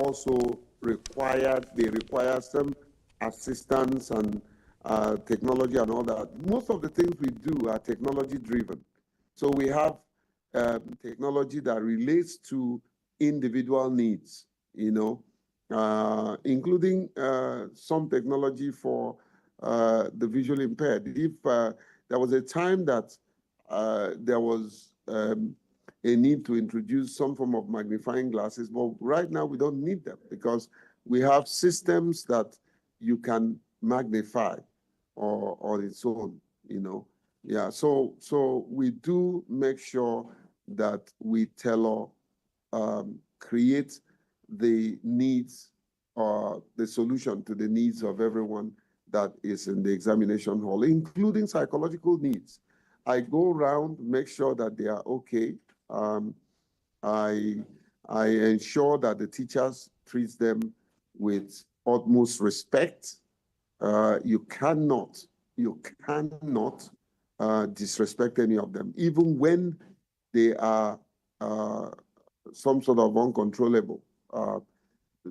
also require some assistance and technology and all that. Most of the things we do are technology driven. So we have technology that relates to individual needs, including some technology for the visually impaired. If there was a time that there was a need to introduce some form of magnifying glasses, but right now we don't need them because we have systems that you can magnify on its own, Yeah, so we do make sure that we create the needs or the solution to the needs of everyone that is in the examination hall, including psychological needs. I go around, make sure that they are okay. I ensure that the teachers treat them with utmost respect. You cannot disrespect any of them, even when they are some sort of uncontrollable.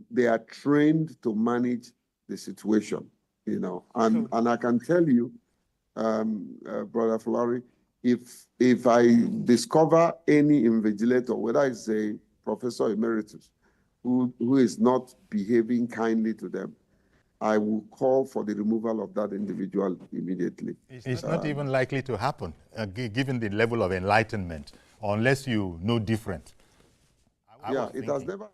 They are trained to manage the situation, And I can tell you, Brother Fulari, if I discover any invigilator, whether it's a professor emeritus, who is not behaving kindly to them, I will call for the removal of that individual immediately. It's not even likely to happen, given the level of enlightenment, unless you know different. It has never.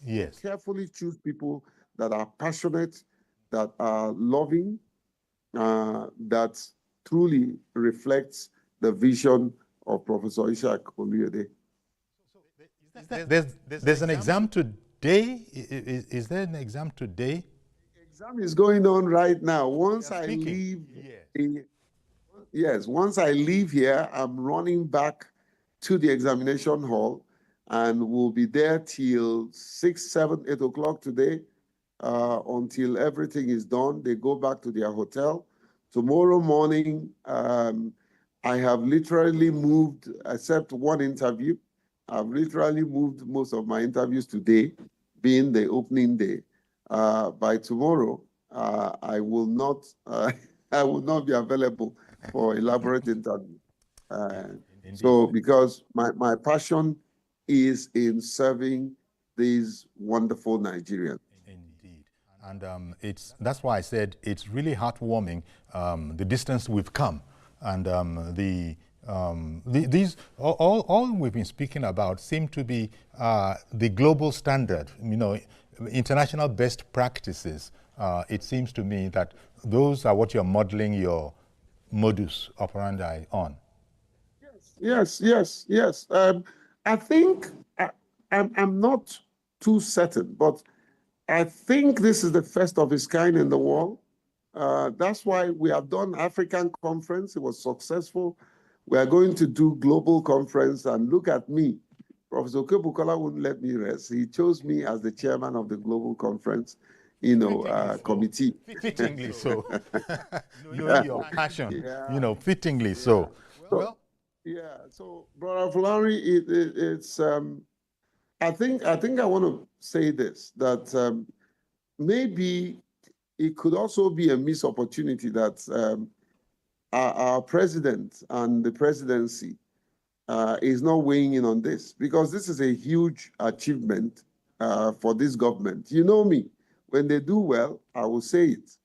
Yes. Carefully choose people that are passionate, that are loving, that truly reflects the vision of Professor Ishaq Oluyede. There's an exam today? Is there an exam today? The exam is going on right now. Once I leave, once I leave here, I'm running back to the examination hall, and we'll be there till 6, 7, 8 o'clock today until everything is done. They go back to their hotel. Tomorrow morning, I have literally moved, except one interview, I've literally moved most of my interviews today, being the opening day. By tomorrow, I will not be available for elaborate interview. So because my passion is in serving these wonderful Nigerians. Indeed. And that's why I said it's really heartwarming, the distance we've come. And these all we've been speaking about seem to be the global standard, international best practices. It seems to me that those are what you're modeling your modus operandi on. Yes. I think I'm not too certain, but I think this is the first of its kind in the world. That's why we have done African conference. It was successful. We are going to do global conference, and look at me. Professor Kebukola wouldn't let me rest. He chose me as the chairman of the global conference, committee. Fittingly so. Knowing your passion, fittingly so. Well. Yeah. So, Brother Fulari, it's. I think I want to say this, that maybe it could also be a missed opportunity that our president and the presidency is not weighing in on this, because this is a huge achievement for this government. You know me, when they do well, I will say it.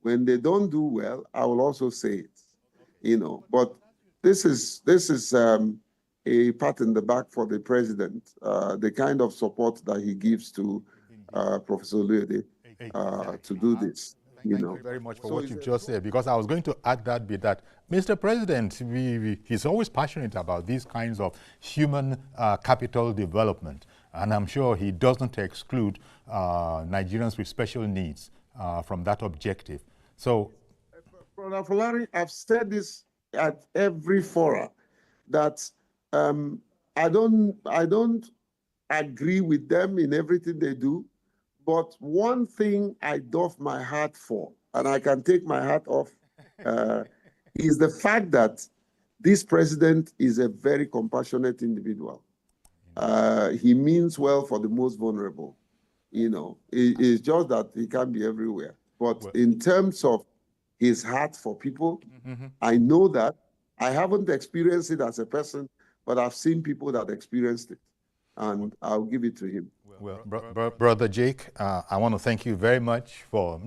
When they don't do well, I will also say it. But this is a pat in the back for the president, the kind of support that he gives to Professor Oluyede to do this. Thank you very much for what you've just said, because I was going to add that bit that Mr. President, he's always passionate about these kinds of human capital development, and I'm sure he doesn't exclude Nigerians with special needs from that objective. So, Brother Fulari, I've said this at every forum that I don't agree with them in everything they do. But one thing I doff my hat for, and I can take my hat off, is the fact that this president is a very compassionate individual. He means well for the most vulnerable. It's just that he can't be everywhere. But in terms of his heart for people, I know that. I haven't experienced it as a person, but I've seen people that experienced it, and I'll give it to him. Well, Brother Jake, I want to thank you very much for,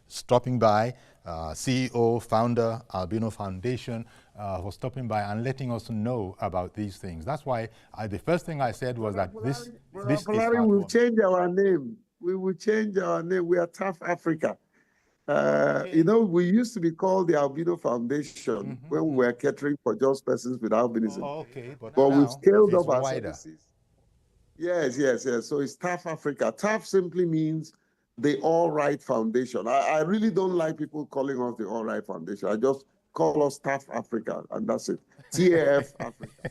stopping by, CEO, founder, Albino Foundation, for stopping by and letting us know about these things. That's why the first thing I said was that this is we'll change our name. We will change our name. We are Tough Africa. We used to be called the Albino Foundation when we were catering for just persons with albinism. Okay, but we've scaled up our wider. services. Yes. So it's Tough Africa. Tough simply means the All Right Foundation. I really don't like people calling us the All Right Foundation. I just call us Tough Africa, and that's it. TAF Africa.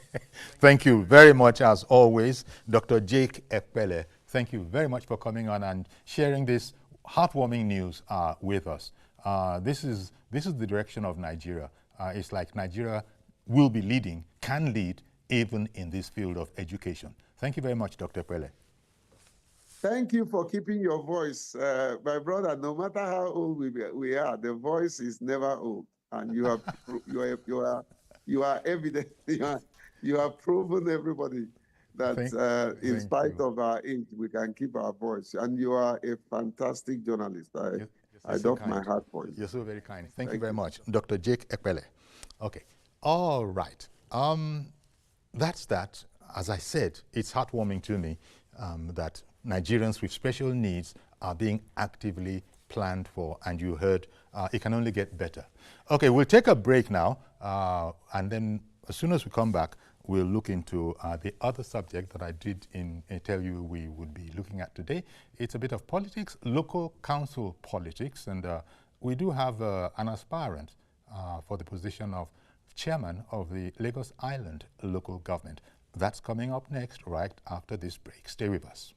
Thank you very much, as always, Dr. Jake Ekpele. Thank you very much for coming on and sharing this heartwarming news with us. This is the direction of Nigeria. It's like Nigeria will be leading, can lead, even in this field of education. Thank you very much, Dr. Pele. Thank you for keeping your voice. My brother, no matter how old we are, the voice is never old. And you are evident, you have proven everybody that in spite of our age, we can keep our voice. And you are a fantastic journalist. I doff my hat for you. You're so very kind. Thank you very much, Dr. Jake Ekpele. Okay, all right. That's that. As I said, it's heartwarming to me that Nigerians with special needs are being actively planned for, and you heard it can only get better. Okay, we'll take a break now, and then as soon as we come back, we'll look into the other subject that I did tell you we would be looking at today. It's a bit of politics, local council politics, and we do have an aspirant for the position of chairman of the Lagos Island local government. That's coming up next, right after this break. Stay with us.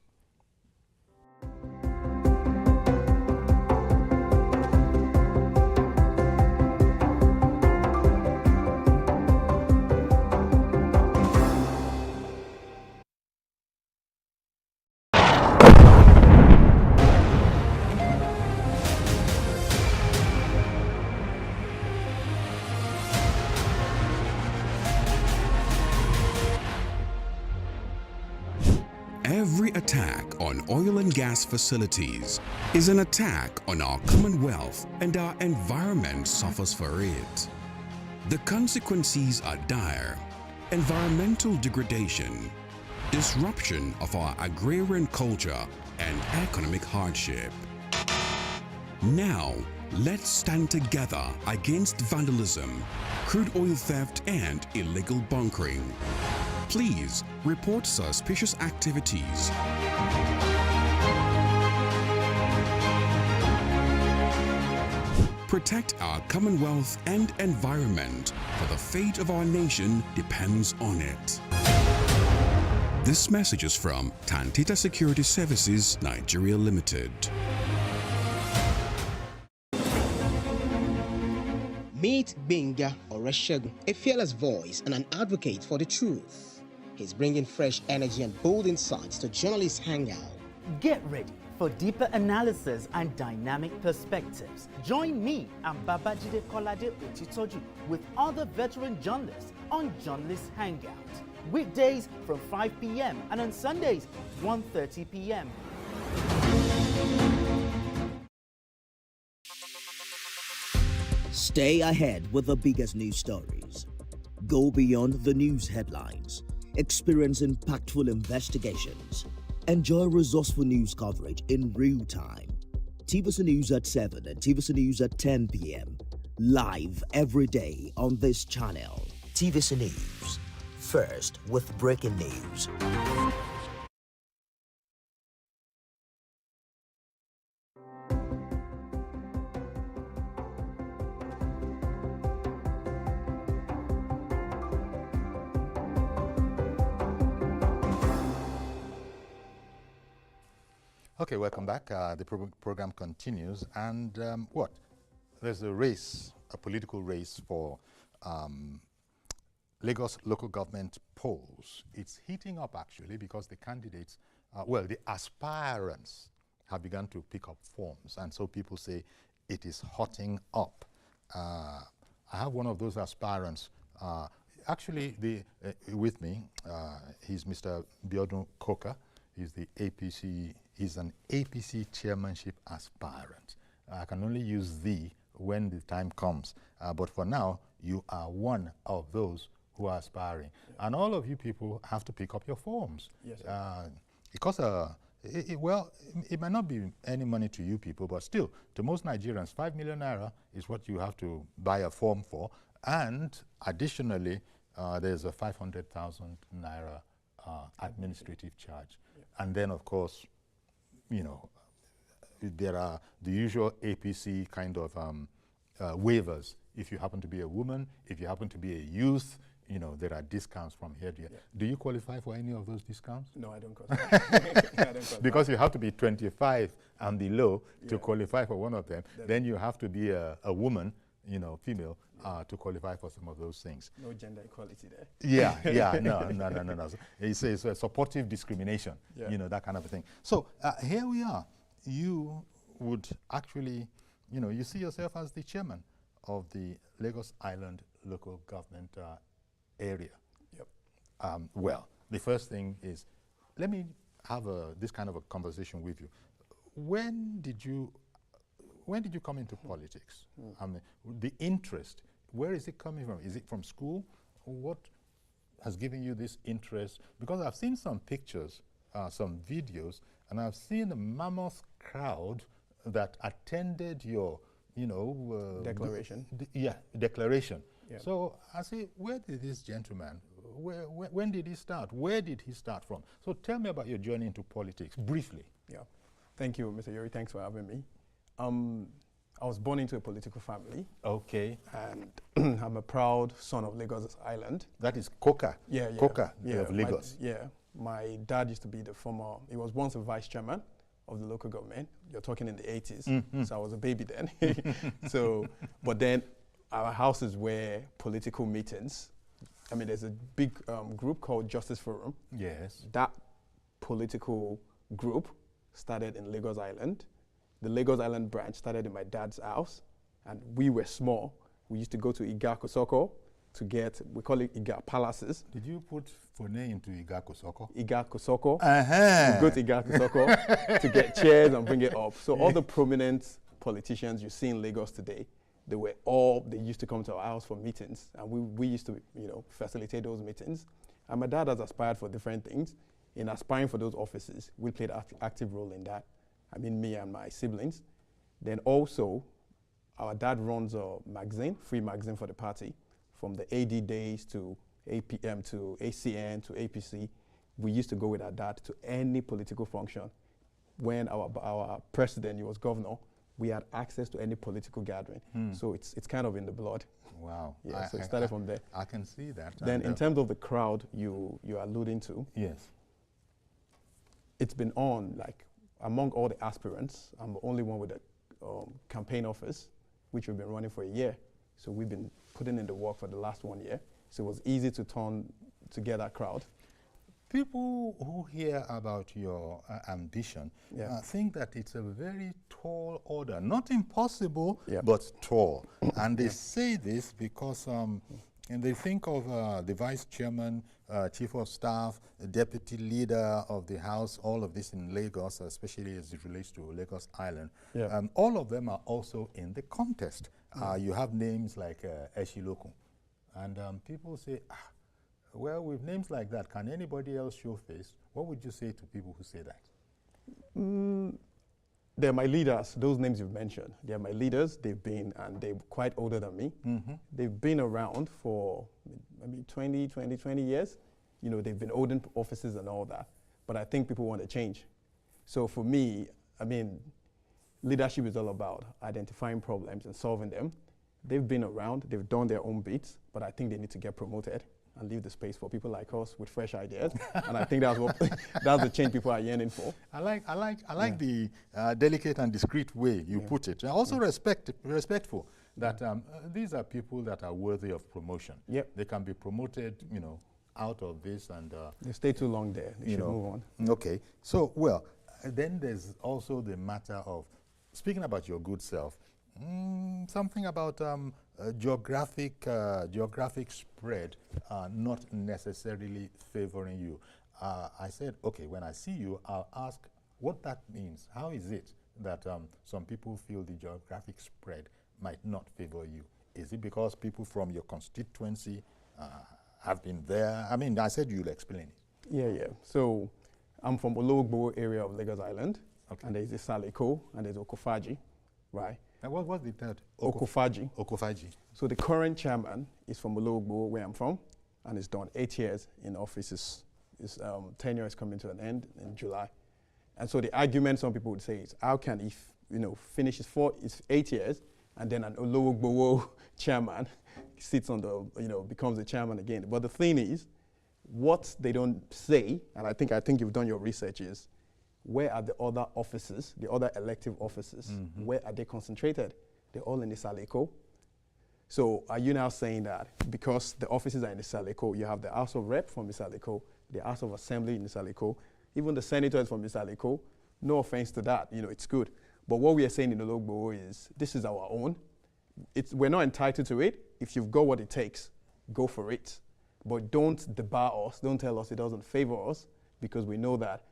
Every attack on oil and gas facilities is an attack on our Commonwealth, and our environment suffers for it. The consequences are dire: environmental degradation, disruption of our agrarian culture, and economic hardship. Now, let's stand together against vandalism, crude oil theft, and illegal bunkering. Please report suspicious activities. Protect our Commonwealth and environment, for the fate of our nation depends on it. This message is from Tantita Security Services, Nigeria Limited. Meet Benga Oreshegun, a fearless voice and an advocate for the truth. He's bringing fresh energy and bold insights to journalists' Hangout. Get ready for deeper analysis and dynamic perspectives. Join me and Babajide Kolade Otitoju with other veteran journalists on Journalists' Hangout. Weekdays from 5 p.m. and on Sundays, 1:30 p.m. Stay ahead with the biggest news stories. Go beyond the news headlines. Experience impactful investigations. Enjoy resourceful news coverage in real time. TVC News at 7 and TVC News at 10 p.m. Live every day on this channel. TVC News. First with breaking news. Okay, welcome back. The program continues, and there's a race, a political race for Lagos local government polls. It's heating up actually because the candidates, the aspirants have begun to pick up forms, and so people say it is hotting up. I have one of those aspirants. Actually, with me, he's Mr. Biodun Koka. He's the APC. He's an APC chairmanship aspirant. I can only use "the" when the time comes. But for now, you are one of those who are aspiring. Yeah. And all of you people have to pick up your forms. Yes, because, well, it might not be any money to you people, but still, to most Nigerians, 5 million naira is what you have to buy a form for. And additionally, there's a 500,000 naira administrative charge. Yeah. And then, of course, you know, there are the usual APC kind of waivers. If you happen to be a woman, if you happen to be a youth, you know, there are discounts from here to here. Yeah. Do you qualify for any of those discounts? No, I don't qualify. I don't qualify. Because you have to be 25 and below to qualify for one of them. Then you have to be a woman, you know, female, to qualify for some of those things. No gender equality there. Yeah, no. It's a supportive discrimination, you know, that kind of a thing. So here we are. You would actually, you know, you see yourself as the chairman of the Lagos Island local government area. Yep. Well, the first thing is, let me have this kind of a conversation with you. When did you come into politics? I mean, the interest, where is it coming from? Is it from school? What has given you this interest? Because I've seen some pictures, some videos, and I've seen a mammoth crowd that attended your, you know, declaration. Declaration. Yeah. So I say, where did this gentleman, when did he start? Where did he start from? So tell me about your journey into politics, briefly. Yeah. Thank you, Mr. Yori. Thanks for having me. I was born into a political family. Okay. And I'm a proud son of Lagos Island. That is Koka. Koka of Lagos. My dad used to be he was once a vice chairman of the local government. You're talking in the 80s, so I was a baby then. But then our houses were political meetings. I mean, there's a big group called Justice Forum. Yes. That political group started in Lagos Island. The Lagos Island branch started in my dad's house, and we were small. We used to go to Iga Kosoko to get, we call it Iga Palaces. Did you put Fone into Iga Kosoko? Iga Kosoko. We go to Iga Kosoko to get chairs and bring it up. So all the prominent politicians you see in Lagos today, they used to come to our house for meetings, and we used to, you know, facilitate those meetings. And my dad has aspired for different things. In aspiring for those offices, we played an active role in that. I mean, me and my siblings. Then also, our dad runs a magazine, free magazine for the party, from the AD days to APM to ACN to APC. We used to go with our dad to any political function. When our president, he was governor, we had access to any political gathering. So it's kind of in the blood. Wow. Yeah, so it started from there. I can see that. Then in terms of the crowd you are alluding to, yes, it's been on, like, among all the aspirants, I'm the only one with a campaign office, which we've been running for a year. So we've been putting in the work for the last 1 year. So it was easy to get that crowd. People who hear about your ambition think that it's a very tall order. Not impossible, but tall. And they say this because and they think of the vice chairman, chief of staff, deputy leader of the house, all of this in Lagos, especially as it relates to Lagos Island. All of them are also in the contest. You have names like Eshiloku. And people say, well, with names like that, can anybody else show face? What would you say to people who say that? They're my leaders, those names you've mentioned. They're my leaders. They're quite older than me. They've been around for maybe 20 years. You know, they've been holding offices and all that. But I think people want to change. So for me, I mean, leadership is all about identifying problems and solving them. They've been around, they've done their own bits, but I think they need to get promoted and leave the space for people like us with fresh ideas. And I think that's the change people are yearning for. I like the delicate and discreet way you put it. And also respectful that these are people that are worthy of promotion. They can be promoted, you know, out of this and they stay too long there. They should move on. Okay. So, well, then there's also the matter of, speaking about your good self, something about geographic spread not necessarily favoring you. I said, okay, when I see you, I'll ask what that means. How is it that some people feel the geographic spread might not favor you? Is it because people from your constituency have been there? I mean, I said you'll explain it. Yeah. So I'm from Ologbo area of Lagos Island, Okay. and there's the Saleko, and there's Okofaji, right? And what's the third? Okofaji. Okofaji. So the current chairman is from Ologbo, where I'm from, and he's done 8 years in office. His tenure is coming to an end in July. And so the argument some people would say is, how can he finish his 8 years, and then an Ologbo chairman sits on the, becomes the chairman again. But the thing is, what they don't say, and I think you've done your research, is where are the other offices, the other elective offices, where are they concentrated? They're all in the Saleko. So are you now saying that because the offices are in the Saleko, you have the House of Rep from the Saleko, the House of Assembly in the Saleko, even the senators from the Saleko? No offense to that, it's good. But what we are saying in Ologbo is, this is our own. We're not entitled to it. If you've got what it takes, go for it. But don't debar us, don't tell us it doesn't favor us, because we know that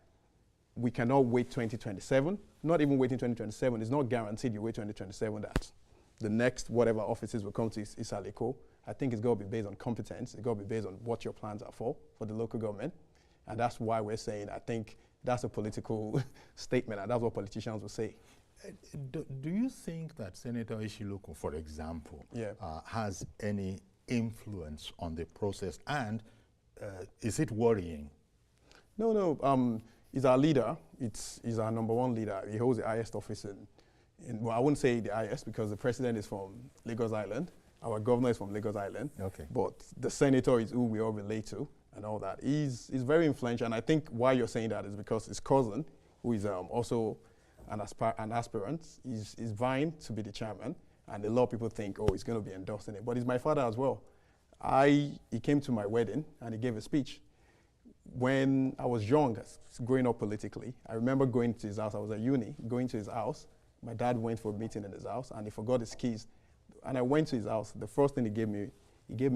we cannot wait 2027, not even waiting 2027. It's not guaranteed you wait 2027 that the next whatever offices will come to Isaleko. I think it's got to be based on competence. It's got to be based on what your plans are for the local government. And that's why we're saying, I think that's a political statement, and that's what politicians will say. Do you think that Senator Ishiluku, for example, has any influence on the process, and is it worrying? No. He's our leader. He's our number one leader. He holds the highest office well, I wouldn't say the highest, because the president is from Lagos Island. Our governor is from Lagos Island. Okay. But the senator is who we all relate to and all that. He's very influential, and I think why you're saying that is because his cousin, who is also an aspirant, is vying to be the chairman, and a lot of people think, oh, he's going to be endorsing it. But he's my father as well. He came to my wedding, and he gave a speech. When I was young, growing up politically, I remember going to his house. I was at uni, going to his house. My dad went for a meeting in his house, and he forgot his keys. And I went to his house. The first thing he gave me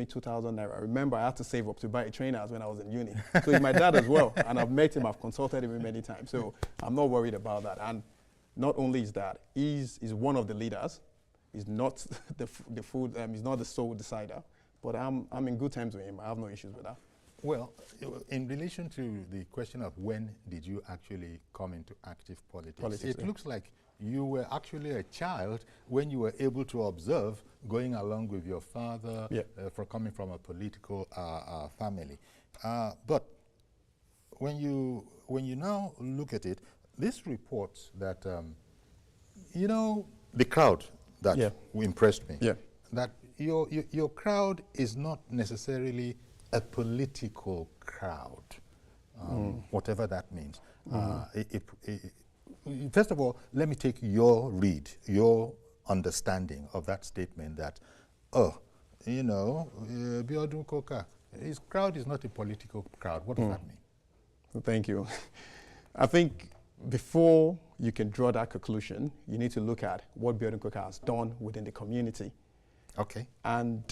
2,000 naira. I remember I had to save up to buy a trainers when I was in uni. So he's my dad as well, and I've met him, I've consulted him many times. So I'm not worried about that. And not only is that, he's one of the leaders. He's not he's not the sole decider, but I'm in good terms with him. I have no issues with that. Well, in relation to the question of when did you actually come into active politics, it looks like you were actually a child when you were able to observe going along with your father for coming from a political family. But when you now look at it, this reports that, the crowd that impressed me, that your crowd is not necessarily a political crowd, whatever that means. First of all, let me take your understanding of that statement that, Biodun Koka, his crowd is not a political crowd. What does that mean? Well, thank you. I think before you can draw that conclusion, you need to look at what Biodun Koka has done within the community. Okay. And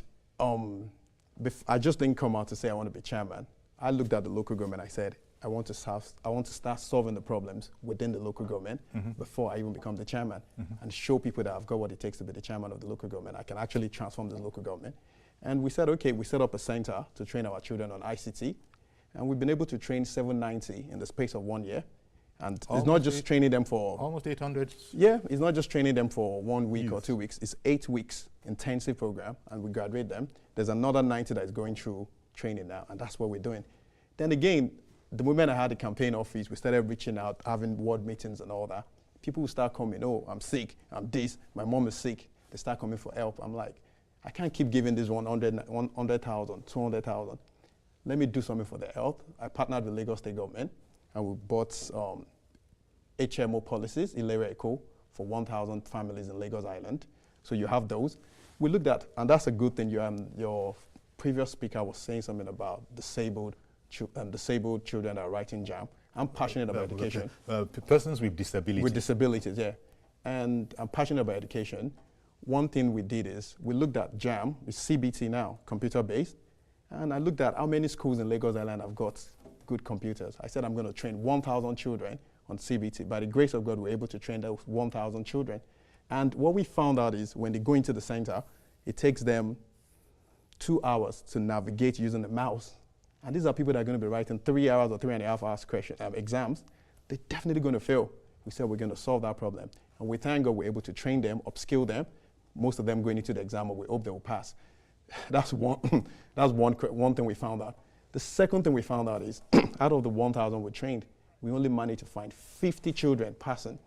I just didn't come out to say I want to be chairman. I looked at the local government. I said, I want to start solving the problems within the local government before I even become the chairman, and show people that I've got what it takes to be the chairman of the local government. I can actually transform the local government. And we said, okay, we set up a center to train our children on ICT, and we've been able to train 790 in the space of 1 year. And it's not just training them for... Almost 800. Yeah, it's not just training them for 1 week or 2 weeks. It's 8 weeks intensive program, and we graduate them. There's another 90 that is going through training now, and that's what we're doing. Then again, the moment I had the campaign office, we started reaching out, having ward meetings and all that. People will start coming, oh, I'm sick, I'm this, my mom is sick. They start coming for help. I'm like, I can't keep giving this 100,000, 200,000. Let me do something for the health. I partnered with Lagos State government, and we bought HMO policies in Ilere Eco for 1,000 families in Lagos Island. So you have those. We looked at, and that's a good thing. Your previous speaker was saying something about disabled children that are writing JAM. I'm passionate about education. Persons with disabilities. With disabilities, yeah. And I'm passionate about education. One thing we did is we looked at JAM, it's CBT now, computer-based, and I looked at how many schools in Lagos Island have got good computers. I said I'm going to train 1,000 children on CBT. By the grace of God, we're able to train those 1,000 children. And what we found out is when they go into the center, it takes them 2 hours to navigate using the mouse. And these are people that are going to be writing 3 hours or 3.5 hours exams. They're definitely going to fail. We said we're going to solve that problem. And we thank God we're able to train them, upskill them. Most of them going into the exam, and we hope they will pass. That's one thing we found out. The second thing we found out is out of the 1,000 we trained, we only managed to find 50 children passing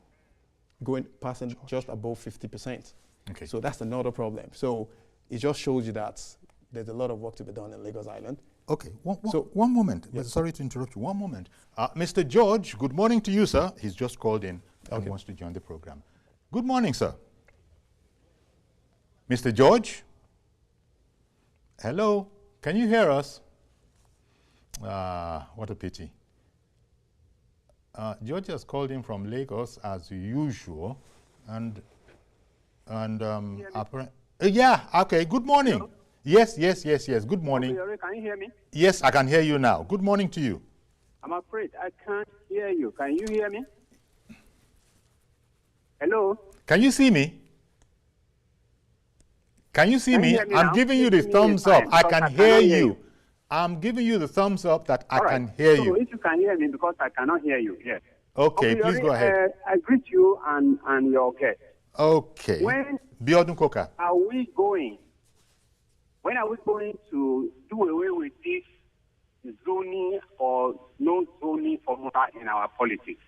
just above 50%. Okay. So that's another problem. So it just shows you that there's a lot of work to be done in Lagos Island. Okay, one moment. Yes. Sorry to interrupt you. One moment. Mr. George, good morning to you, sir. He's just called in and wants to join the program. Good morning, sir. Mr. George? Hello? Can you hear us? What a pity. George has called in from Lagos as usual, and yeah, okay, good morning. Hello? Yes, good morning. Can you hear me? Yes, I can hear you now. Good morning to you. I'm afraid I can't hear you. Can you hear me? Hello? Can you see me? Can you see me? I'm giving you the thumbs up. I can hear you. I'm giving you the thumbs up that I can hear you. So if you can hear me, because I cannot hear you, yes. Okay, please go ahead. I greet you and your guest. Okay. When Biodun Koka. are we going? When are we going to do away with this zoning or no zoning formula in our politics?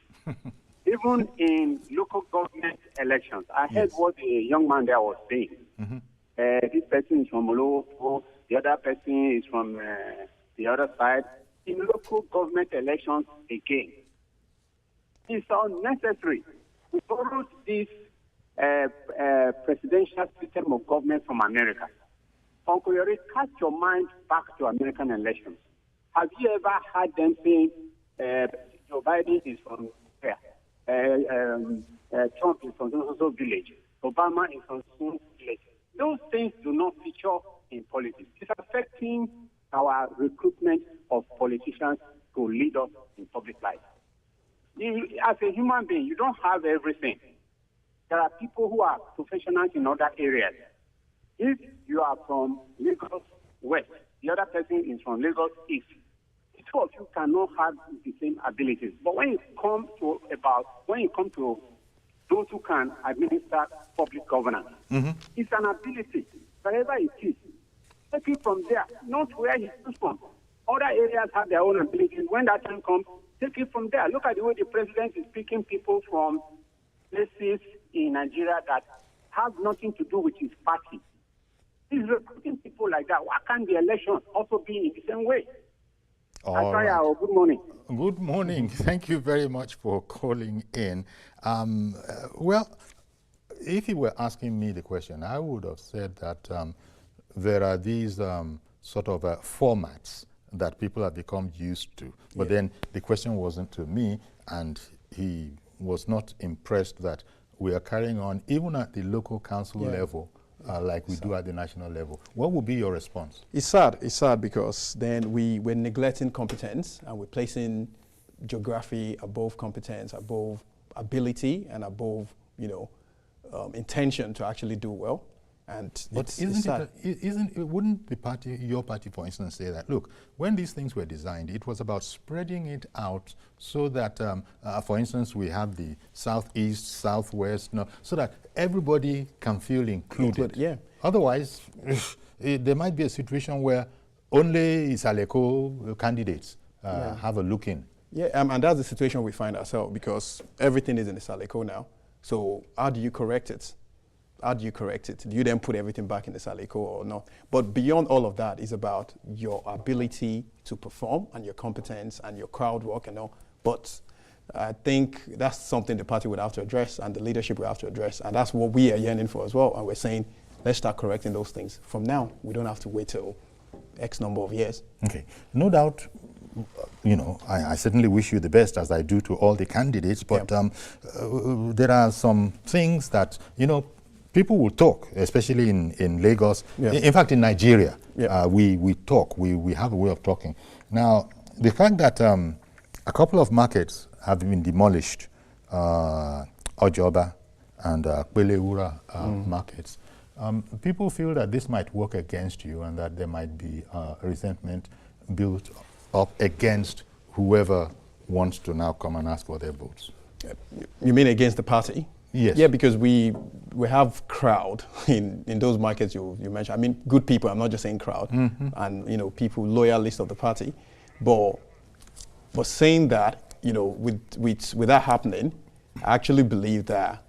Even in local government elections, I heard what the young man there was saying. This person is from Olowo, the other person is from the other side. In local government elections, again, it's unnecessary. We borrowed this presidential system of government from America. Uncle Yori, cast your mind back to American elections. Have you ever heard them saying Joe Biden is from where? Trump is from so village. Obama is from so village. Those things do not feature in politics. It's affecting our recruitment of politicians to lead us in public life. As a human being, you don't have everything. There are people who are professionals in other areas. If you are from Lagos West, the other person is from Lagos East, the two of you cannot have the same abilities. But when you come to those who can administer public governance, it's an ability. Wherever it is, take it from there, not where he comes from. Other areas have their own abilities. When that time comes, take it from there. Look at the way the president is picking people from places in Nigeria that have nothing to do with his party. He's recruiting people like that. Why can't the election also be in the same way? Good morning. Good morning. Thank you very much for calling in. Well, if you were asking me the question, I would have said that there are these sort of formats that people have become used to. But then the question wasn't to me, and he was not impressed that we are carrying on, even at the local council level, like we do at the national level. What would be your response? It's sad because then we're neglecting competence and we're placing geography above competence, above ability, and above, intention to actually do well. And but wouldn't the party, your party, for instance, say that, look, when these things were designed, it was about spreading it out so that, for instance, we have the southeast, southwest, so that everybody can feel included. Yeah. Otherwise, there might be a situation where only Isaleko candidates have a look in. Yeah, and that's the situation we find ourselves, because everything is in Isaleko now. So how do you correct it? Do you then put everything back in the Saleko or not? But beyond all of that is about your ability to perform and your competence and your crowd work and all. But I think that's something the party would have to address and the leadership would have to address. And that's what we are yearning for as well. And we're saying, let's start correcting those things from now. We don't have to wait till X number of years. Okay. No doubt, you know, I certainly wish you the best, as I do to all the candidates, but there are some things that, you know, people will talk, especially in Lagos. In fact, in Nigeria, we talk. We have a way of talking. Now, the fact that a couple of markets have been demolished, Ojoba and Kweleura markets, people feel that this might work against you and that there might be resentment built up against whoever wants to now come and ask for their votes. You mean against the party? Yes. Yeah, because we have crowd in those markets you mentioned. I mean, good people. I'm not just saying crowd, and you know, people loyalists of the party. But saying that, you know, with that happening, I actually believe that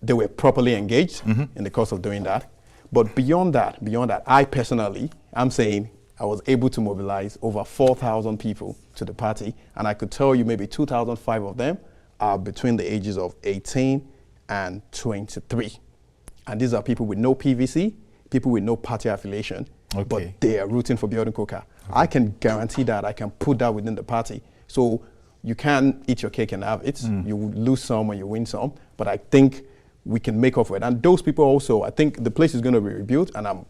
they were properly engaged in the course of doing that. But beyond that, I personally, I'm saying I was able to mobilize over 4,000 people to the party, and I could tell you maybe 2,005 of them are between the ages of 18 and 23. And these are people with no PVC, people with no party affiliation, but they are rooting for Biodun Koka. I can guarantee that. I can put that within the party. So you can eat your cake and have it. You lose some and you win some, but I think we can make up for it. And those people also, I think the place is going to be rebuilt, and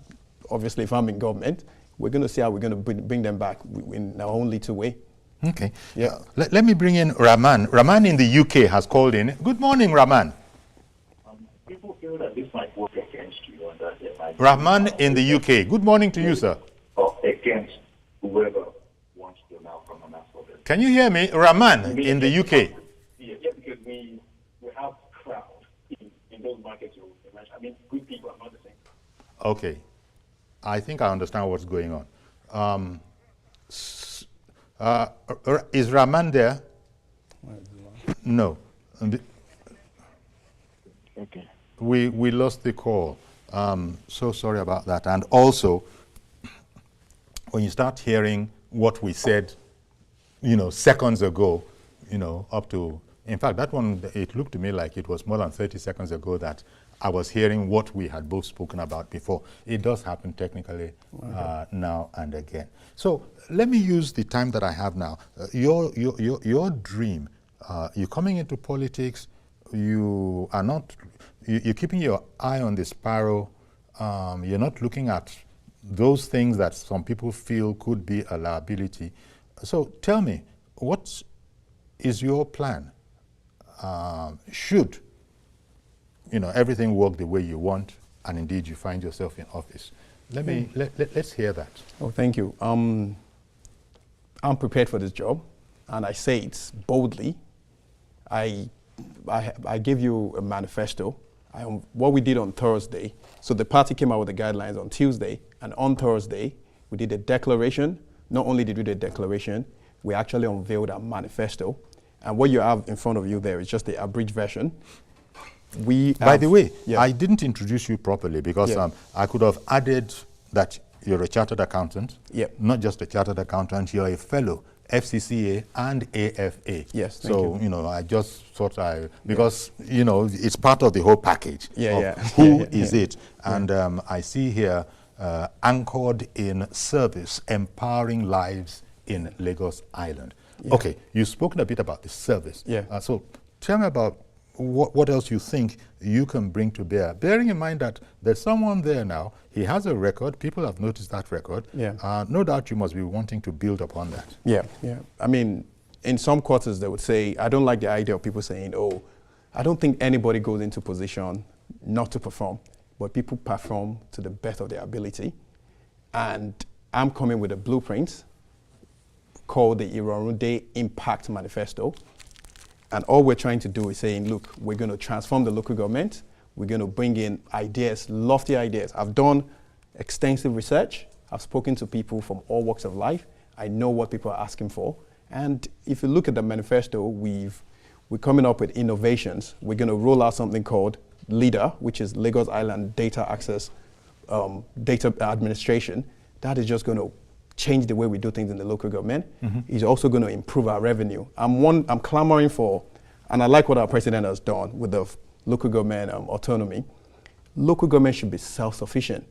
obviously if I'm in government, we're going to see how we're going to bring them back in our own little way. Okay. Yeah. Let me bring in Rahman. Rahman in the UK has called in. Good morning, Rahman. People feel that this might work against you, and that they might... Rahman in the UK. Good morning to you, sir. Or against whoever wants to now come and ask for this. Can you hear me? Rahman in the UK. Yeah, because we have crowd in those markets you mentioned. I mean, good people are not the same. Okay. I think I understand what's going on. Is Rahman there? No. Okay. We lost the call. So sorry about that. And also, when you start hearing what we said, you know, seconds ago, you know, up to, in fact, that one, it looked to me like it was more than 30 seconds ago that I was hearing what we had both spoken about before. It does happen technically now and again. So let me use the time that I have now. Your dream, you're coming into politics, you are not, you're keeping your eye on the sparrow, you're not looking at those things that some people feel could be a liability. So tell me, what is your plan? Should, you know, everything work the way you want, and indeed you find yourself in office? Let's hear that. Oh, thank you. I'm prepared for this job, and I say it boldly. I gave you a manifesto. What we did on Thursday, so the party came out with the guidelines on Tuesday, and on Thursday, we did a declaration. Not only did we do the declaration, we actually unveiled our manifesto. And what you have in front of you there is just the abridged version. By the way, I didn't introduce you properly because I could have added that you're a chartered accountant, not just a chartered accountant, you're a fellow FCCA and AFA. Yes, so, you know, I just thought because, you know, it's part of the whole package. Who is it? And I see here, anchored in service, empowering lives in Lagos Island. Okay, you've spoken a bit about the service. So tell me about what else you think you can bring to bear, bearing in mind that there's someone there now, he has a record, people have noticed that record. No doubt you must be wanting to build upon that. I mean, in some quarters they would say, I don't like the idea of people saying, oh, I don't think anybody goes into position not to perform, but people perform to the best of their ability. And I'm coming with a blueprint called the Irorunde Impact Manifesto. And all we're trying to do is saying, look, we're going to transform the local government. We're going to bring in ideas, lofty ideas. I've done extensive research. I've spoken to people from all walks of life. I know what people are asking for. And if you look at the manifesto, we're coming up with innovations. We're going to roll out something called LEADER, which is Lagos Island Data Access, Data Administration. That is just going to change the way we do things in the local government. It's also going to improve our revenue. I'm clamoring for, and I like what our president has done with the local government autonomy. Local government should be self-sufficient.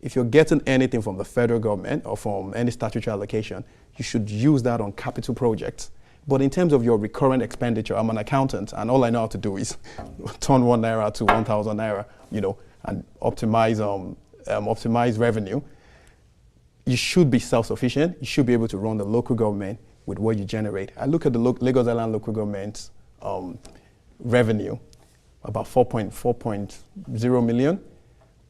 If you're getting anything from the federal government or from any statutory allocation, you should use that on capital projects. But in terms of your recurrent expenditure, I'm an accountant, and all I know how to do is turn 1 naira to 1,000 naira, you know, and optimize revenue. You should be self-sufficient. You should be able to run the local government with what you generate. I look at the Lagos Island local government's revenue, about 4.0 million.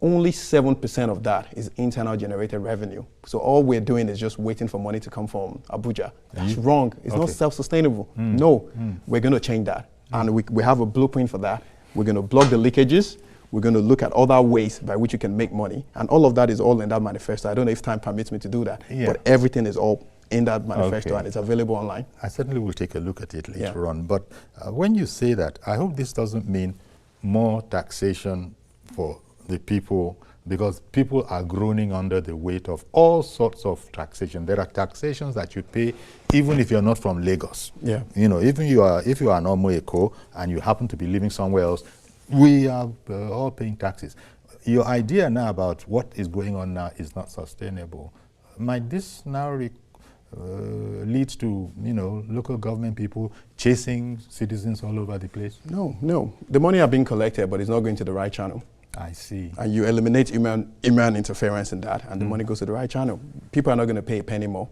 Only 7% of that is internal generated revenue. So all we're doing is just waiting for money to come from Abuja. That's wrong. It's not self-sustainable. No, we're going to change that. And we have a blueprint for that. We're going to block the leakages. We're going to look at other ways by which you can make money. And all of that is all in that manifesto. I don't know if time permits me to do that, but everything is all in that manifesto and it's available online. I certainly will take a look at it later on. But when you say that, I hope this doesn't mean more taxation for the people, because people are groaning under the weight of all sorts of taxation. There are taxations that you pay even if you're not from Lagos. Yeah. You know, even if you are an Omo-Eko and you happen to be living somewhere else, we are all paying taxes. Your idea now about what is going on now is not sustainable. Might this now lead to, you know, local government people chasing citizens all over the place? No. The money are being collected, but it's not going to the right channel. I see. And you eliminate human interference in that, and the money goes to the right channel. People are not going to pay a penny more.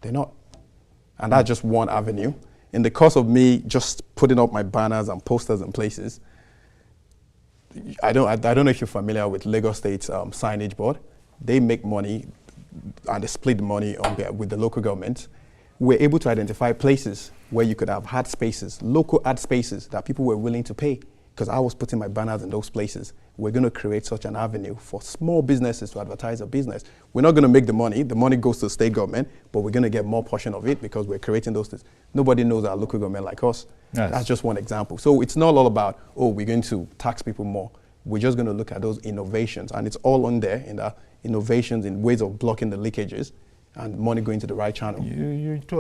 They're not. And that's just one avenue. In the course of me just putting up my banners and posters in places, I don't know if you're familiar with Lagos State's signage board. They make money and they split the money with the local government. We're able to identify places where you could have ad spaces, local ad spaces that people were willing to pay, because I was putting my banners in those places. We're going to create such an avenue for small businesses to advertise a business. We're not going to make the money goes to the state government, but we're going to get more portion of it because we're creating those things. Nobody knows our local government like us. Yes. That's just one example. So it's not all about, we're going to tax people more. We're just going to look at those innovations, and it's all on there in the innovations in ways of blocking the leakages and money going to the right channel.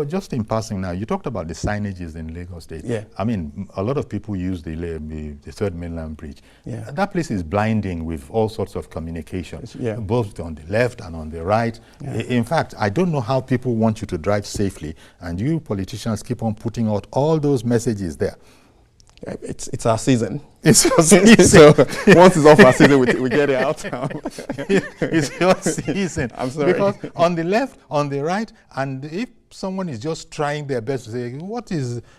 Just in passing now, you talked about the signages in Lagos State. Yeah. I mean, a lot of people use the Third Mainland Bridge. Yeah. That place is blinding with all sorts of communication, both on the left and on the right. Yeah. In fact, I don't know how people want you to drive safely, and you politicians keep on putting out all those messages there. It's our season. It's your season. So once it's off our season, we get it out. It's your season. I'm sorry. Because on the left, on the right, and if someone is just trying their best to say,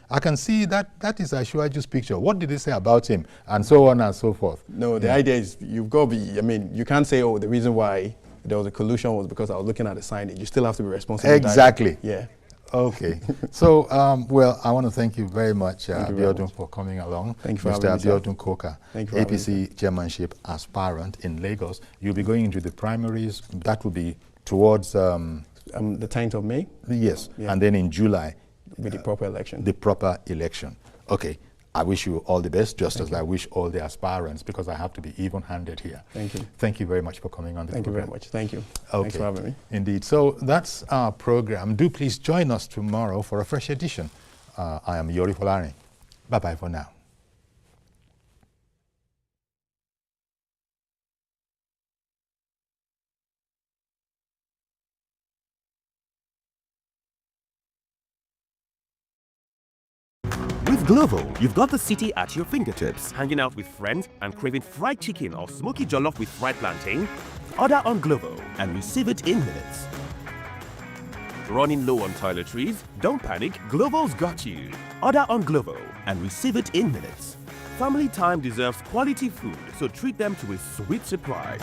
I can see that is Ashwaju's picture. What did they say about him? And so on and so forth. No, the idea is you've got to be, you can't say, the reason why there was a collusion was because I was looking at the signage. You still have to be responsible. Exactly. Yeah. Okay. So, well, I want to thank you very much, Abiodun, for coming along. Thank you for Mr. Abiodun Koka, APC chairmanship aspirant in Lagos. You'll be going into the primaries. That will be towards... the 10th of May? Yes. Yeah. And then in July... with the proper election. The proper election. Okay. I wish you all the best, just as I wish all the aspirants, because I have to be even-handed here. Thank you. Thank you very much for coming on the program. Thank you very much. Thank you. Okay. Thanks for having me. Indeed. So that's our program. Do please join us tomorrow for a fresh edition. I am Yori Folani. Bye-bye for now. With Glovo, you've got the city at your fingertips. Hanging out with friends and craving fried chicken or smoky jollof with fried plantain? Order on Glovo and receive it in minutes. Running low on toiletries? Don't panic, Glovo's got you. Order on Glovo and receive it in minutes. Family time deserves quality food, so treat them to a sweet surprise.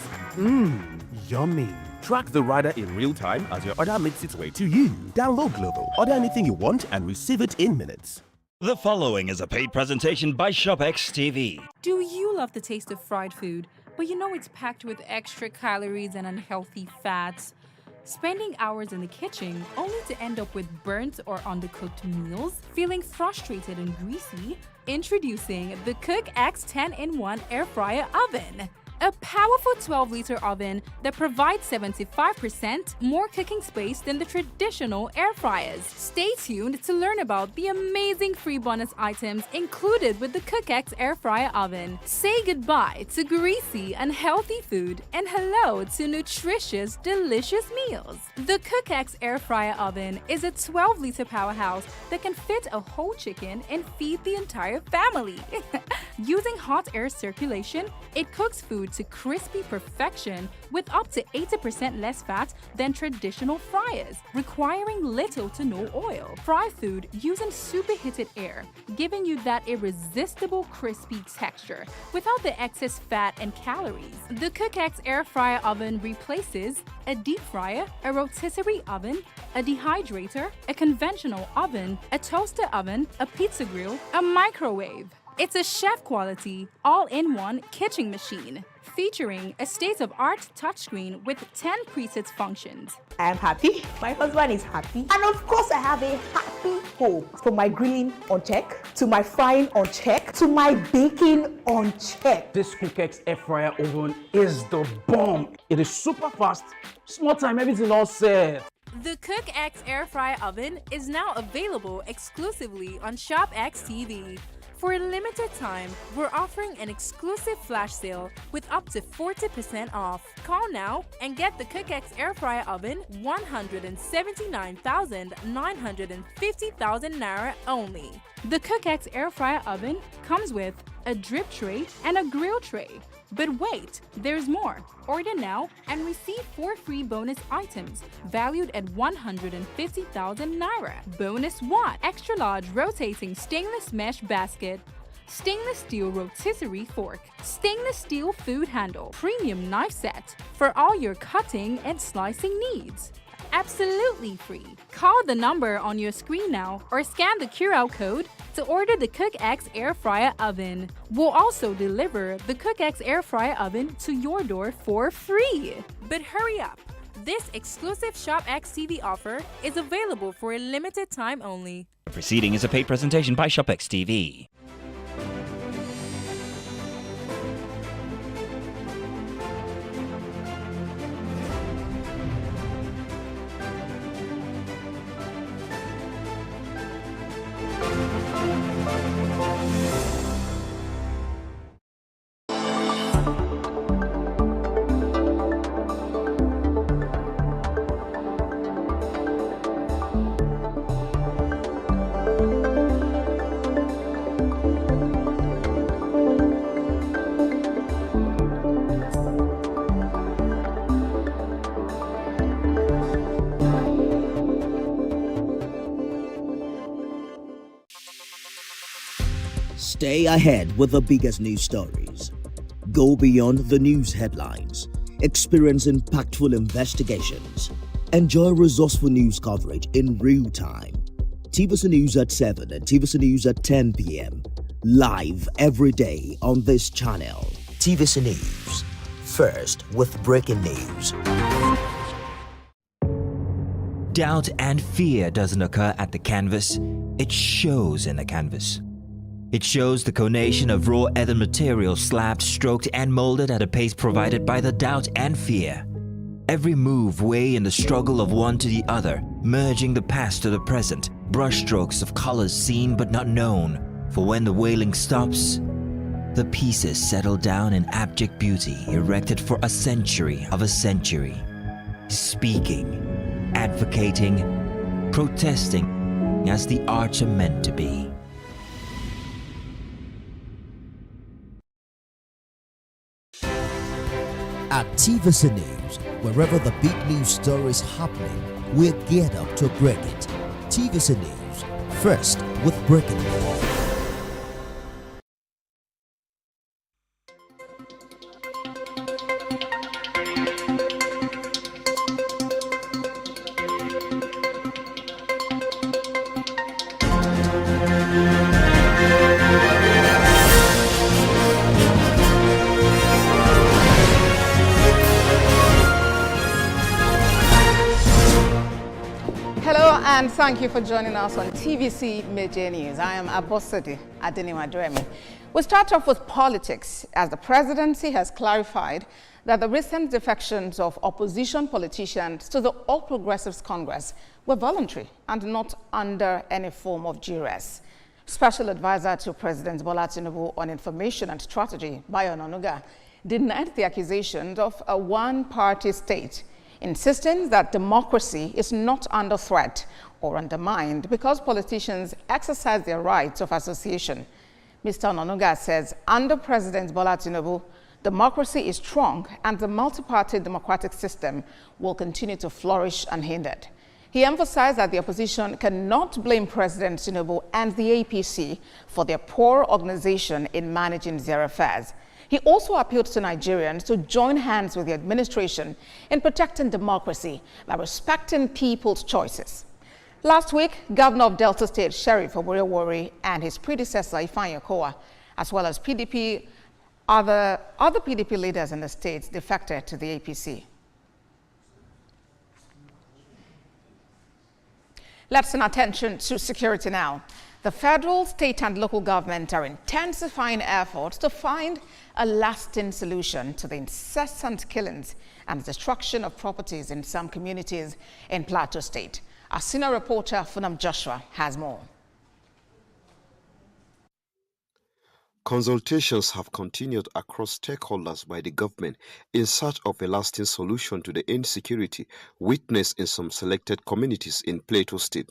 Yummy. Track the rider in real time as your order makes its way to you. Download Glovo, order anything you want and receive it in minutes. The following is a paid presentation by ShopX TV. Do you love the taste of fried food, but you know it's packed with extra calories and unhealthy fats? Spending hours in the kitchen only to end up with burnt or undercooked meals? Feeling frustrated and greasy? Introducing the Cook X 10-in-1 Air Fryer Oven. a powerful 12-liter oven that provides 75% more cooking space than the traditional air fryers. Stay tuned to learn about the amazing free bonus items included with the CookX air fryer oven. Say goodbye to greasy, unhealthy food and hello to nutritious, delicious meals. The CookX air fryer oven is a 12-liter powerhouse that can fit a whole chicken and feed the entire family. Using hot air circulation, it cooks food to crispy perfection with up to 80% less fat than traditional fryers, requiring little to no oil. Fry food using superheated air, giving you that irresistible crispy texture without the excess fat and calories. The CookX air fryer oven replaces a deep fryer, a rotisserie oven, a dehydrator, a conventional oven, a toaster oven, a pizza grill, a microwave. It's a chef-quality, all-in-one kitchen machine, featuring a state-of-art touchscreen with 10 preset functions. I am happy, my husband is happy, and of course I have a happy home. From my grilling on check, to my frying on check, to my baking on check. This CookX air fryer oven is the bomb. It is super fast, small time, everything all set. The CookX air fryer oven is now available exclusively on ShopX TV. For a limited time, we're offering an exclusive flash sale with up to 40% off. Call now and get the CookX air fryer oven 179,950,000 naira only. The CookX air fryer oven comes with a drip tray and a grill tray. But wait, there's more. Order now and receive 4 free bonus items valued at 150,000 naira. Bonus 1: extra large rotating stainless mesh basket, stainless steel rotisserie fork, stainless steel food handle, premium knife set for all your cutting and slicing needs. Absolutely free. Call the number on your screen now or scan the QR code to order the CookX air fryer oven. We'll also deliver the CookX air fryer oven to your door for free. But hurry up. This exclusive ShopX TV offer is available for a limited time only. The proceeding is a paid presentation by ShopX TV. Stay ahead with the biggest news stories. Go beyond the news headlines. Experience impactful investigations. Enjoy resourceful news coverage in real time. TVC News at 7 and TVC News at 10 p.m. Live every day on this channel. TVC News. First with breaking news. Doubt and fear doesn't occur at the canvas, it shows in the canvas. It shows the conation of raw earthen material slabbed, stroked and molded at a pace provided by the doubt and fear. Every move way in the struggle of one to the other, merging the past to the present, brushstrokes of colors seen but not known. For when the wailing stops, the pieces settle down in abject beauty erected for a century of a century. Speaking, advocating, protesting as the arts are meant to be. At TVC News, wherever the big news story is happening, we're geared up to break it. TVC News, first with breaking news. And thank you for joining us on TVC Major News. I am Abosede Adeniwadremi. We start off with politics, as the presidency has clarified that the recent defections of opposition politicians to the All Progressives Congress were voluntary and not under any form of duress. Special advisor to President Bola Tinubu on Information and Strategy, Bayo Onanuga, denied the accusations of a one-party state, insisting that democracy is not under threat or undermined because politicians exercise their rights of association. Mr. Onanuga says under President Bola Tinubu, democracy is strong and the multi-party democratic system will continue to flourish unhindered. He emphasized that the opposition cannot blame President Tinubu and the APC for their poor organization in managing their affairs. He also appealed to Nigerians to join hands with the administration in protecting democracy by respecting people's choices. Last week, Governor of Delta State, Sheriff Oborewori, and his predecessor, Ifeanyi Okowa, as well as other PDP leaders in the state defected to the APC. Let's turn attention to security now. The federal, state, and local government are intensifying efforts to find a lasting solution to the incessant killings and destruction of properties in some communities in Plateau State. Our senior reporter, Funam Joshua, has more. Consultations have continued across stakeholders by the government in search of a lasting solution to the insecurity witnessed in some selected communities in Plateau State.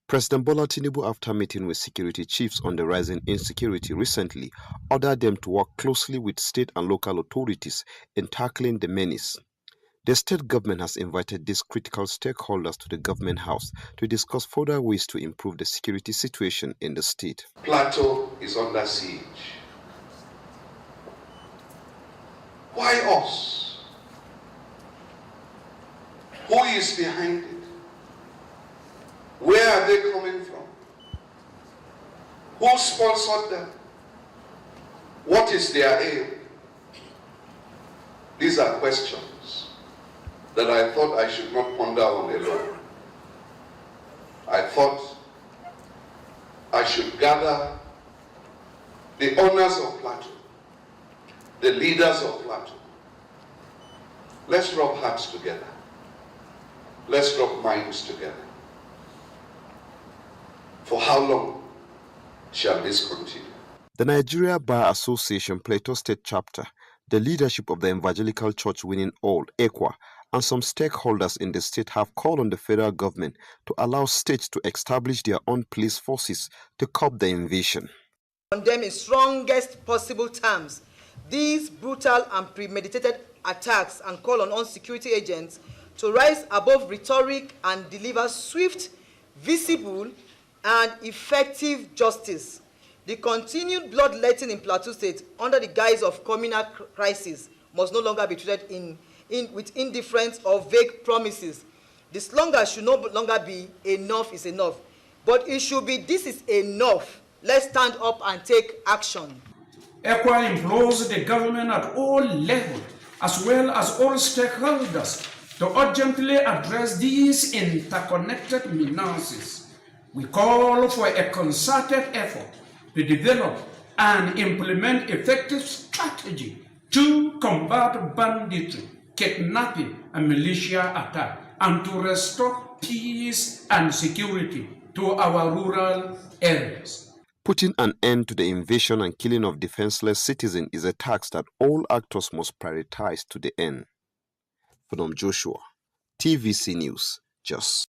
President Bola Tinubu, after meeting with security chiefs on the rising insecurity recently, ordered them to work closely with state and local authorities in tackling the menace. The state government has invited these critical stakeholders to the government house to discuss further ways to improve the security situation in the state. Plateau is under siege. Why us? Who is behind it? Where are they coming from? Who sponsored them? What is their aim? These are questions that I thought I should not ponder on alone. I thought I should gather the owners of Plateau, the leaders of Plateau. Let's rub hearts together. Let's rub minds together. For how long shall this continue? The Nigeria Bar Association Plateau State Chapter, the leadership of the Evangelical Church Winning All, ECWA, and some stakeholders in the state have called on the federal government to allow states to establish their own police forces to curb the invasion. Condemn in strongest possible terms these brutal and premeditated attacks and call on security agents to rise above rhetoric and deliver swift, visible, and effective justice. The continued bloodletting in Plateau State under the guise of communal crisis must no longer be treated with indifference or vague promises. The slogan should no longer be enough is enough, but it should be this is enough. Let's stand up and take action. ECWA implores the government at all levels, as well as all stakeholders, to urgently address these interconnected menaces. We call for a concerted effort to develop and implement effective strategy to combat banditry, kidnapping, and militia attack, and to restore peace and security to our rural areas. Putting an end to the invasion and killing of defenseless citizens is a task that all actors must prioritize to the end. From Joshua, TVC News, Jos.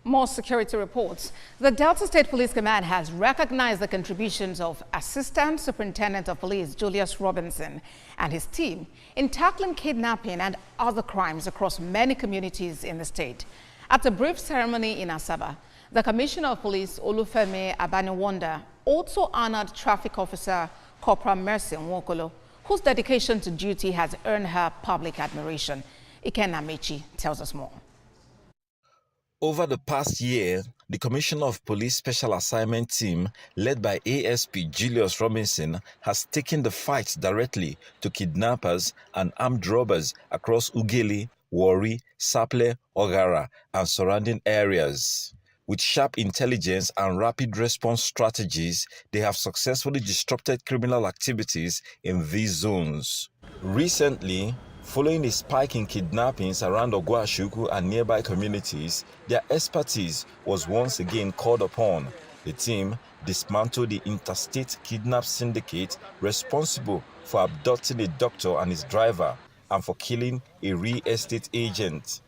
More security reports. The Delta State Police Command has recognized the contributions of Assistant Superintendent of Police Julius Robinson and his team in tackling kidnapping and other crimes across many communities in the state. At a brief ceremony in Asaba, the Commissioner of Police Olufemi Abaniwanda also honored Traffic Officer Corporal Mercy Nwokolo, whose dedication to duty has earned her public admiration. Ikenna Mechi tells us more. Over the past year, the Commissioner of Police Special Assignment Team, led by ASP Julius Robinson, has taken the fight directly to kidnappers and armed robbers across Ughelli, Warri, Saple, Ogara, and surrounding areas. With sharp intelligence and rapid response strategies, they have successfully disrupted criminal activities in these zones. Recently, following a spike in kidnappings around Ogwashuku and nearby communities, their expertise was once again called upon. The team dismantled the interstate kidnap syndicate responsible for abducting a doctor and his driver and for killing a real estate agent.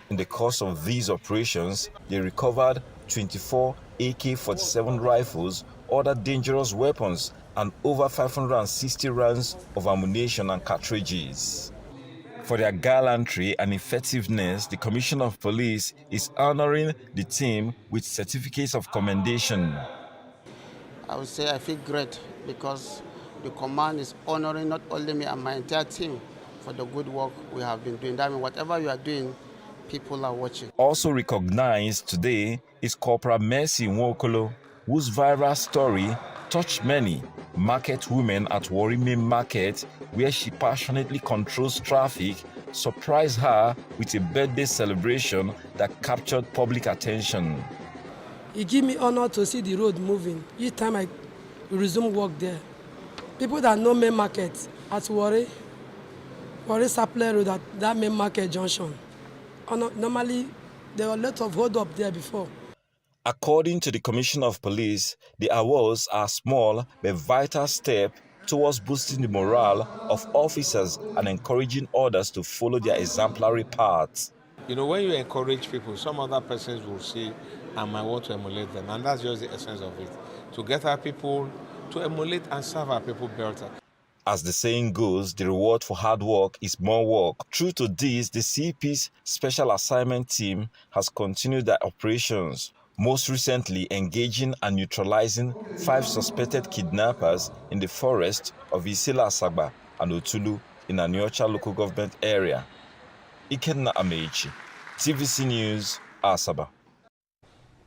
In the course of these operations, they recovered 24 AK-47 rifles, other dangerous weapons, and over 560 rounds of ammunition and cartridges. For their gallantry and effectiveness, the Commissioner of Police is honoring the team with certificates of commendation. I would say I feel great because the command is honoring not only me and my entire team for the good work we have been doing. That means whatever you are doing, people are watching. Also recognized today is Corporal Mercy Nwokolo, whose viral story touched many. Market women at Warri Main Market, where she passionately controls traffic, surprised her with a birthday celebration that captured public attention. It gives me honor to see the road moving each time I resume work there. People that know Main Market at Warri Saple Road at that Main Market junction. Normally, there were a lot of hold up there before. According to the Commissioner of Police, the awards are small but vital step towards boosting the morale of officers and encouraging others to follow their exemplary paths. You know, when you encourage people, some other persons will say, I might want to emulate them. And that's just the essence of it. To get our people to emulate and serve our people better. As the saying goes, the reward for hard work is more work. True to this, the CP's Special Assignment Team has continued their operations, most recently engaging and neutralizing 5 suspected kidnappers in the forest of Isila Asagba and Otulu in Aniocha local government area. Ikenna Amechi, TVC News, Asaba.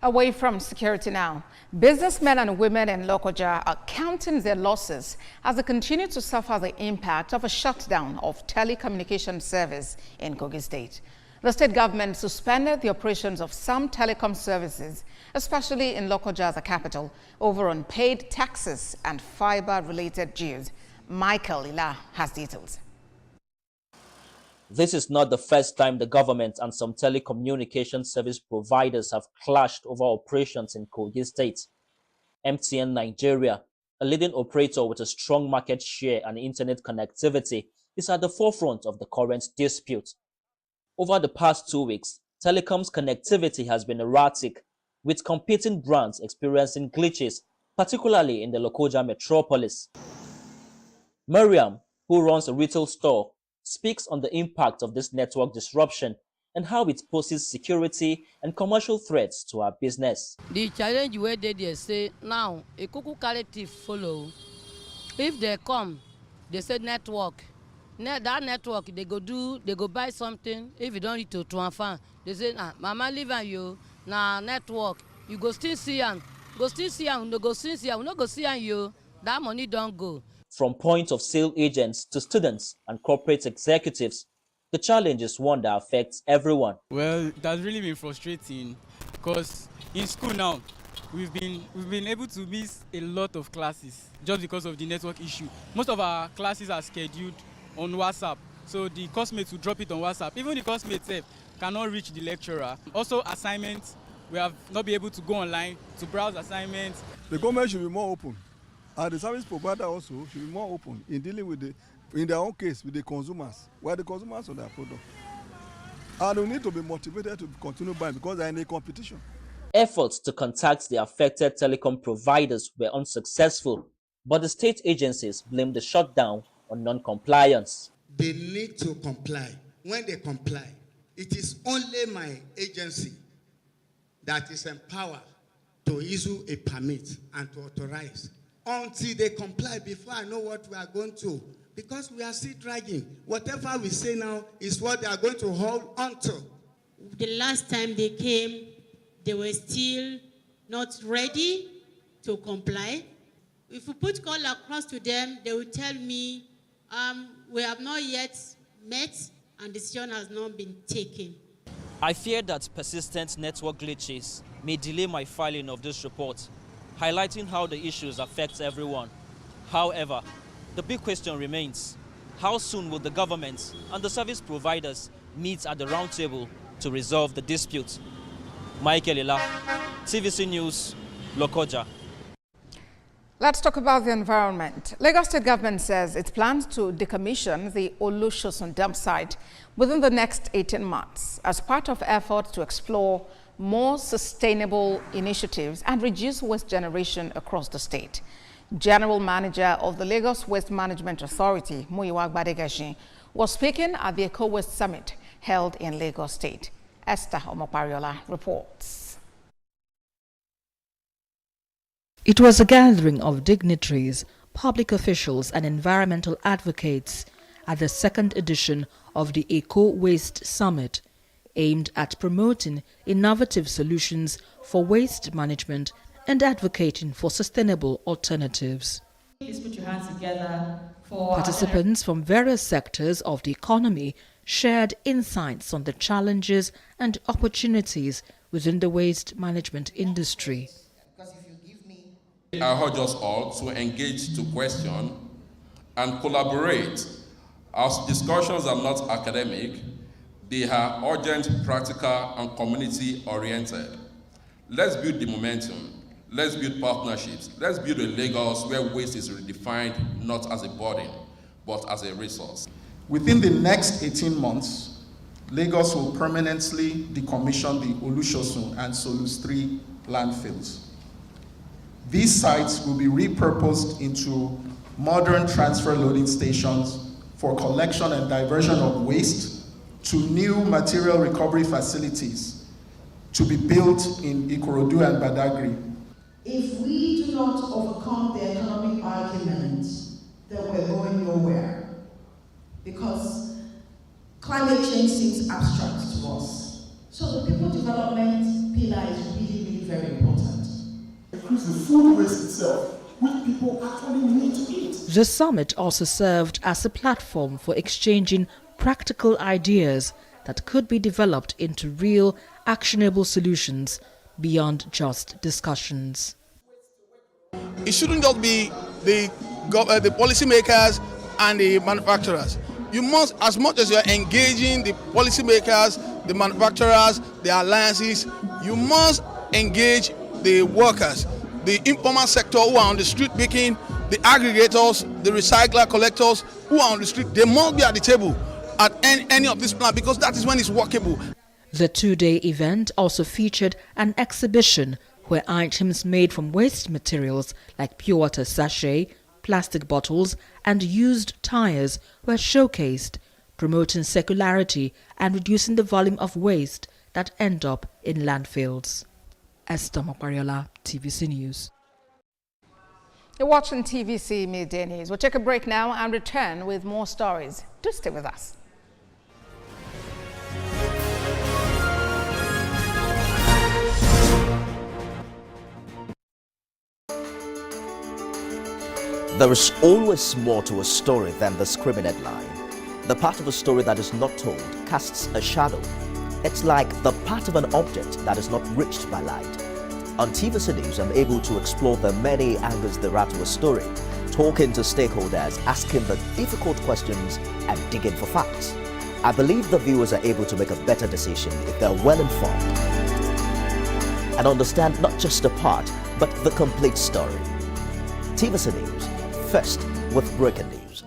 Away from security now, businessmen and women in Lokoja are counting their losses as they continue to suffer the impact of a shutdown of telecommunication service in Kogi State. The state government suspended the operations of some telecom services, especially in Lokoja, the capital, over unpaid taxes and fiber-related dues. Michael Ila has details. This is not the first time the government and some telecommunication service providers have clashed over operations in Kogi State. MTN Nigeria, a leading operator with a strong market share and internet connectivity, is at the forefront of the current dispute. Over the past 2 weeks, Telecom's connectivity has been erratic, with competing brands experiencing glitches, particularly in the Lokoja metropolis. Mariam, who runs a retail store, speaks on the impact of this network disruption and how it poses security and commercial threats to our business. The challenge where they say now a cuckoo collective follow. If they come, they say network. That network they go buy something. If you don't need to transfer, they say mama leave on you now network. You go still see and no go see and you that money don't go. From point of sale agents to students and corporate executives, the challenge is one that affects everyone. Well, it has really been frustrating because in school now, we've been able to miss a lot of classes just because of the network issue. Most of our classes are scheduled on WhatsApp, so the classmates will drop it on WhatsApp. Even the classmates cannot reach the lecturer. Also assignments, we have not been able to go online to browse assignments. The government should be more open. And the service provider also should be more open in dealing with in their own case, with the consumers, where the consumers of their product. And we need to be motivated to continue buying because they are in a competition. Efforts to contact the affected telecom providers were unsuccessful, but the state agencies blamed the shutdown on non-compliance. They need to comply. When they comply, it is only my agency that is empowered to issue a permit and to authorize. Until they comply, before I know what we are going to, because we are still dragging. Whatever we say now is what they are going to hold on to. The last time they came, they were still not ready to comply. If we put call across to them, they will tell me, we have not yet met and decision has not been taken. I fear that persistent network glitches may delay my filing of this report, highlighting how the issues affect everyone. However, the big question remains: how soon will the government and the service providers meet at the round table to resolve the dispute? Michael Ila, TVC News, Lokoja. Let's talk about the environment. Lagos State government says it plans to decommission the Olusosun dump site within the next 18 months as part of efforts to explore more sustainable initiatives and reduce waste generation across the state. General Manager of the Lagos Waste Management Authority, Muyiwa Gbadegashin, was speaking at the Eco Waste Summit held in Lagos State. Esther Omopariola reports. It was a gathering of dignitaries, public officials and environmental advocates at the second edition of the Eco Waste Summit, aimed at promoting innovative solutions for waste management and advocating for sustainable alternatives. Please put your hands together for participants from various sectors of the economy shared insights on the challenges and opportunities within the waste management industry. I urge us all to engage, to question and collaborate. Our discussions are not academic, they are urgent, practical and community oriented. Let's build the momentum, let's build partnerships, let's build a Lagos where waste is redefined not as a burden, but as a resource. Within the next 18 months, Lagos will permanently decommission the Olusosun and Solus 3 landfills. These sites will be repurposed into modern transfer loading stations for collection and diversion of waste to new material recovery facilities to be built in Ikorodu and Badagry. If we do not overcome the economic argument, then we're going nowhere, because climate change seems abstract to us. So the people development pillar is really, really very important. Increase the food waste itself, which people actually need to eat. The summit also served as a platform for exchanging practical ideas that could be developed into real, actionable solutions beyond just discussions. It shouldn't just be the policymakers and the manufacturers. You must, as much as you're engaging the policymakers, the manufacturers, the alliances, you must engage the workers, the informal sector who are on the street picking, the aggregators, the recycler collectors who are on the street. They must be at the table at any of this plan, because that is when it's workable. The two-day event also featured an exhibition where items made from waste materials like pure water sachet, plastic bottles and used tires were showcased, promoting circularity and reducing the volume of waste that end up in landfills. Esther Mopariola, TVC News. You're watching TVC Midday News. We'll take a break now and return with more stories. Do stay with us. There is always more to a story than the screaming headline. The part of a story that is not told casts a shadow. It's like the part of an object that is not reached by light. On TVC News, I'm able to explore the many angles there are to a story, talking to stakeholders, asking the difficult questions, and digging for facts. I believe the viewers are able to make a better decision if they're well informed and understand not just a part, but the complete story. TVC News, first with breaking news.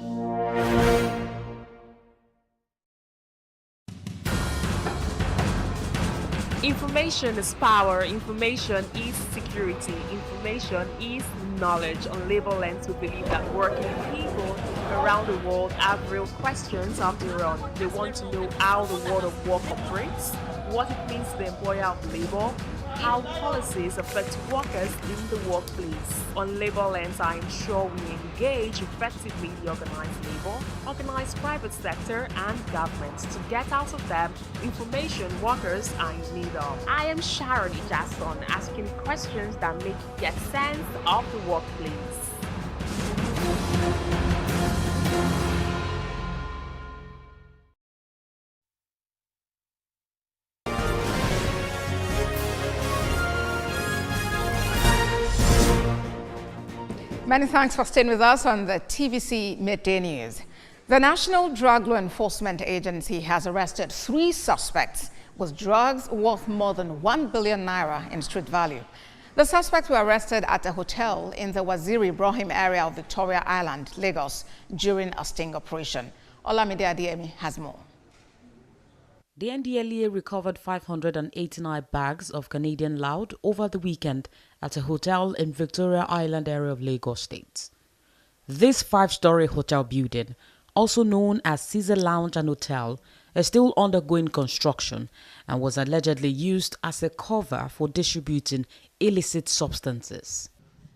Information is power, information is security, information is knowledge. On Labor Lens, we believe that working people around the world have real questions of their own. They want to know how the world of work operates, what it means to the employer of labor, how policies affect workers in the workplace. On Labor Lens, I am sure we engage effectively the organized labor, organized private sector, and government to get out of them information workers are in need of. I am Sharon Ijason, asking questions that make you get sense of the workplace. Many thanks for staying with us on the TVC Midday News. The National Drug Law Enforcement Agency has arrested 3 suspects with drugs worth more than 1 billion naira in street value. The suspects were arrested at a hotel in the Waziri Ibrahim area of Victoria Island, Lagos, during a sting operation. Olamide Adeyemi has more. The NDLEA recovered 589 bags of Canadian loud over the weekend at a hotel in Victoria Island area of Lagos State. This 5-story hotel building, also known as Caesar Lounge and Hotel, is still undergoing construction and was allegedly used as a cover for distributing illicit substances.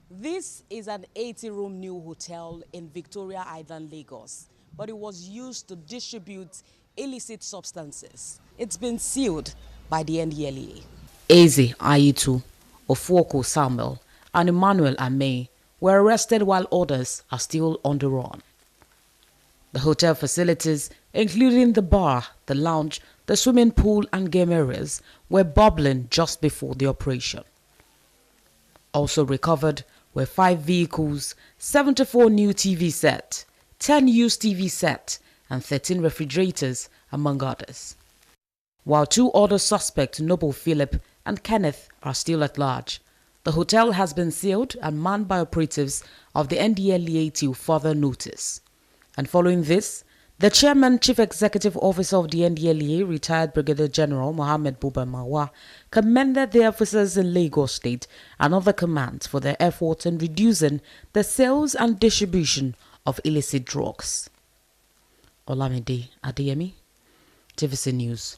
This is an 80-room new hotel in Victoria Island, Lagos, but it was used to distribute illicit substances. It's been sealed by the NDLEA. Eze Aitu, Ofuoko Samuel, and Emmanuel Ame were arrested while others are still on the run. The hotel facilities, including the bar, the lounge, the swimming pool and game areas, were bubbling just before the operation. Also recovered were 5 vehicles, 74 new TV sets, 10 used TV sets, and 13 refrigerators, among others. While 2 other suspects, Noble Philip and Kenneth, are still at large, the hotel has been sealed and manned by operatives of the NDLEA till further notice. And following this, the Chairman, Chief Executive Officer of the NDLEA, retired Brigadier General Mohammed Buba Marwa, commended the officers in Lagos State and other commands for their efforts in reducing the sales and distribution of illicit drugs. Olamide Adeyemi, TVC News.